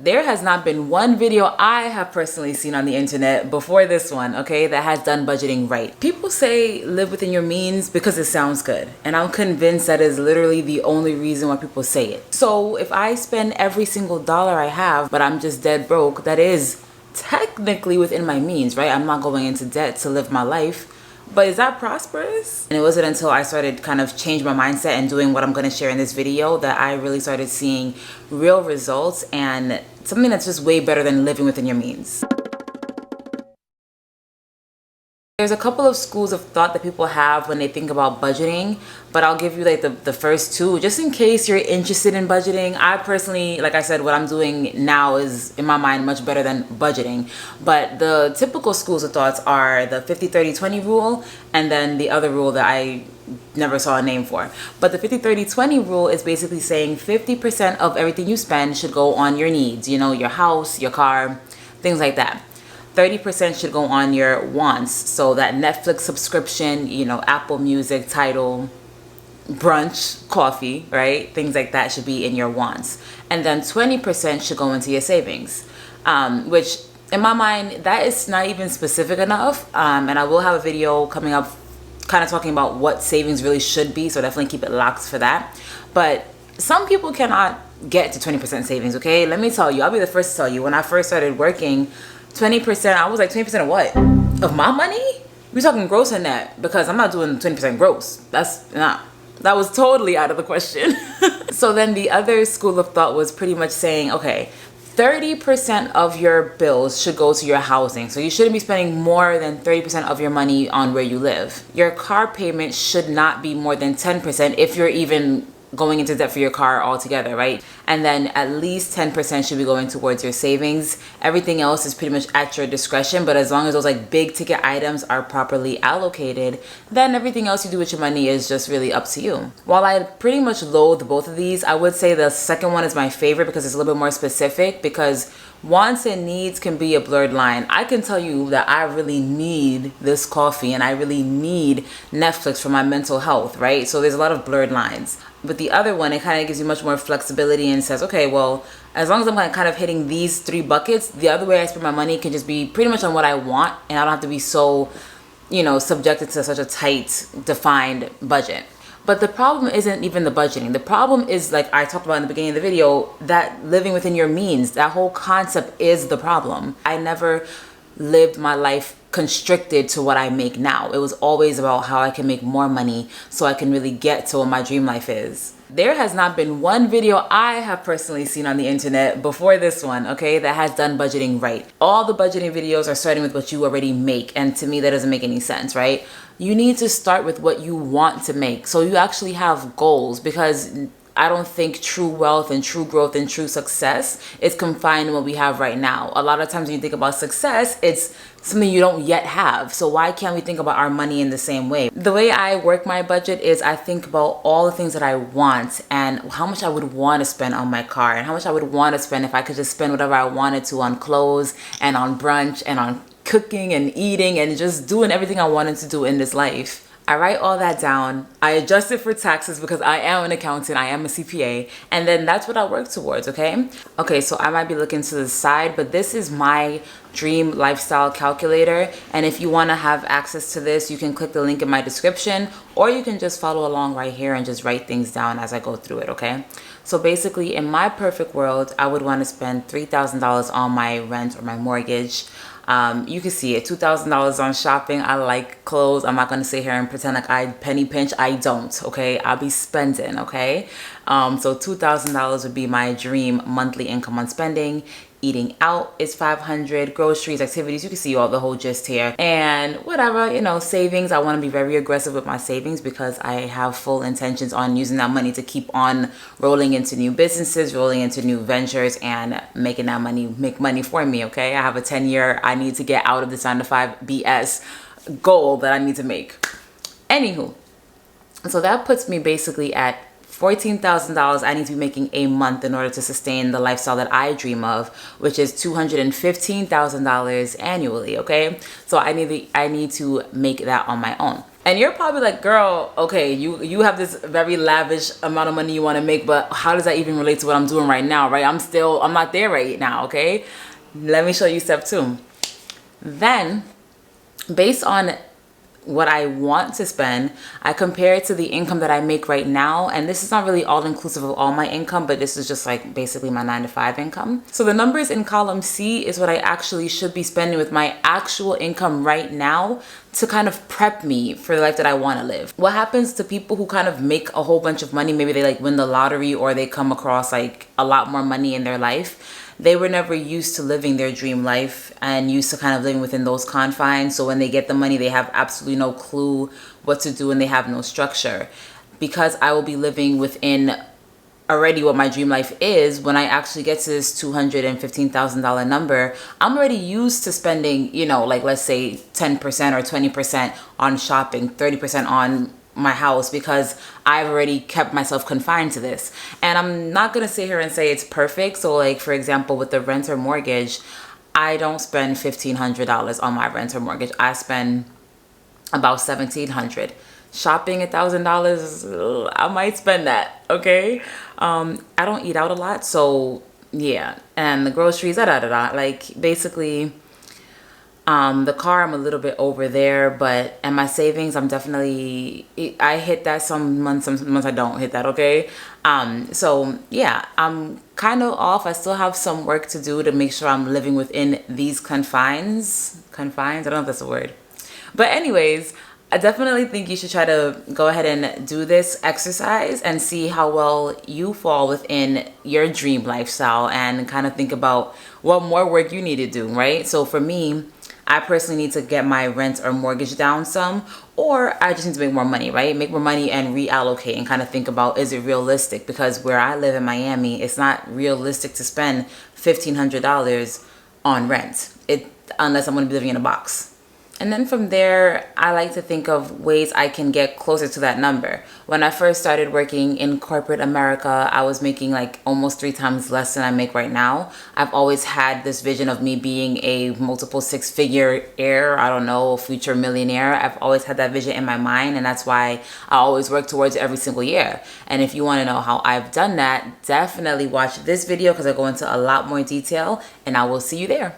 There has not been one video I have personally seen on the internet before this one, okay, that has done budgeting right. People say live within your means because it sounds good, and I'm convinced that is literally the only reason why people say it. So if I spend every single dollar I have, but I'm just dead broke, that is technically within my means, right? I'm not going into debt to live my life. But is that prosperous? And it wasn't until I started kind of change my mindset and doing what I'm going to share in this video that I really started seeing real results and something that's just way better than living within your means. There's a couple of schools of thought that people have when they think about budgeting, but I'll give you like the first two just in case you're interested in budgeting. I personally, like I said, what I'm doing now is in my mind much better than budgeting. But the typical schools of thoughts are the 50-30-20 rule and then the other rule that I never saw a name for. But the 50-30-20 rule is basically saying 50% of everything you spend should go on your needs, you know, your house, your car, things like that. 30% should go on your wants, so that Netflix subscription, you know, Apple Music, Tidal, brunch, coffee, right? Things like that should be in your wants. And then 20% should go into your savings, which in my mind, that is not even specific enough. And I will have a video coming up kind of talking about what savings really should be, so definitely keep it locked for that. But some people cannot get to 20% savings, okay? Let me tell you, I'll be the first to tell you, when I first started working, 20%, I was like, 20% of what? Of my money? We're talking gross and net, because I'm not doing 20% gross. That was totally out of the question. So then the other school of thought was pretty much saying, okay, 30% of your bills should go to your housing. So you shouldn't be spending more than 30% of your money on where you live. Your car payment should not be more than 10% if you're even going into debt for your car altogether, right? And then at least 10% should be going towards your savings. Everything else is pretty much at your discretion, but as long as those like big ticket items are properly allocated, then everything else you do with your money is just really up to you. While I pretty much loathe both of these, I would say the second one is my favorite because it's a little bit more specific, because wants and needs can be a blurred line. I can tell you that I really need this coffee and I really need Netflix for my mental health, right? So there's a lot of blurred lines. But the other one, it kind of gives you much more flexibility and says, okay, well, as long as I'm kind of hitting these three buckets, the other way I spend my money can just be pretty much on what I want, and I don't have to be so, you know, subjected to such a tight, defined budget. But the problem isn't even the budgeting. The problem is, like I talked about in the beginning of the video, that living within your means, that whole concept is the problem. I never lived my life constricted to what I make now. It was always about how I can make more money so I can really get to what my dream life is. There has not been one video I have personally seen on the internet before this one, okay, that has done budgeting right. All the budgeting videos are starting with what you already make, and to me that doesn't make any sense, right? You need to start with what you want to make, so you actually have goals, because I don't think true wealth and true growth and true success is confined to what we have right now. A lot of times when you think about success, it's something you don't yet have. So why can't we think about our money in the same way? The way I work my budget is I think about all the things that I want and how much I would want to spend on my car and how much I would want to spend if I could just spend whatever I wanted to on clothes and on brunch and on cooking and eating and just doing everything I wanted to do in this life. I write all that down. I adjust it for taxes because I am an accountant, I am a CPA, and then that's what I work towards, okay? Okay, so I might be looking to the side, but this is my dream lifestyle calculator, and if you want to have access to this, you can click the link in my description, or you can just follow along right here and just write things down as I go through it, okay? So basically, in my perfect world, I would want to spend $3,000 on my rent or my mortgage. You can see it, $2,000 on shopping. I like clothes. I'm not going to sit here and pretend like I penny pinch. I don't, okay? I'll be spending, okay? So $2,000 would be my dream monthly income on spending. Eating out is $500, groceries, activities, you can see all the whole gist here. And whatever, you know, savings, I want to be very aggressive with my savings because I have full intentions on using that money to keep on rolling into new businesses, rolling into new ventures, and making that money make money for me, okay? I have a 10-year, I need to get out of this 9-to-5 BS goal that I need to make. Anywho, so that puts me basically at $14,000 I need to be making a month in order to sustain the lifestyle that I dream of, which is $215,000 annually, okay? So I need to make that on my own. And you're probably like, girl, okay, you have this very lavish amount of money you want to make, but how does that even relate to what I'm doing right now, right? I'm not there right now, okay? Let me show you step 2. Then, based on what I want to spend, I compare it to the income that I make right now. And this is not really all inclusive of all my income, but this is just like basically my 9-to-5 income. So the numbers in column C is what I actually should be spending with my actual income right now to kind of prep me for the life that I want to live. What happens to people who kind of make a whole bunch of money, maybe they like win the lottery or they come across like a lot more money in their life, they were never used to living their dream life and used to kind of living within those confines. So when they get the money, they have absolutely no clue what to do and they have no structure. Because I will be living within already what my dream life is, when I actually get to this $215,000 number, I'm already used to spending, like let's say 10% or 20% on shopping, 30% on my house, because I've already kept myself confined to this. And I'm not gonna sit here and say it's perfect. So like, for example, with the rent or mortgage, I don't spend $1,500 on my rent or mortgage. I spend about $1,700. Shopping $1,000, I might spend that, okay? I don't eat out a lot, so yeah. And the groceries, like basically the car, I'm a little bit over there, and my savings, I hit that some months I don't hit that, okay? So yeah, I'm kind of off. I still have some work to do to make sure I'm living within these confines. Confines? I don't know if that's a word. But anyways, I definitely think you should try to go ahead and do this exercise and see how well you fall within your dream lifestyle and kind of think about what more work you need to do, right? So for me, I personally need to get my rent or mortgage down some, or I just need to make more money, right? Make more money and reallocate and kind of think about, is it realistic? Because where I live in Miami, it's not realistic to spend $1,500 on rent, unless I'm going to be living in a box. And then from there, I like to think of ways I can get closer to that number. When I first started working in corporate America, I was making like almost 3 times less than I make right now. I've always had this vision of me being a multiple 6-figure heir, future millionaire. I've always had that vision in my mind, and that's why I always work towards it every single year. And if you want to know how I've done that, definitely watch this video because I go into a lot more detail, and I will see you there.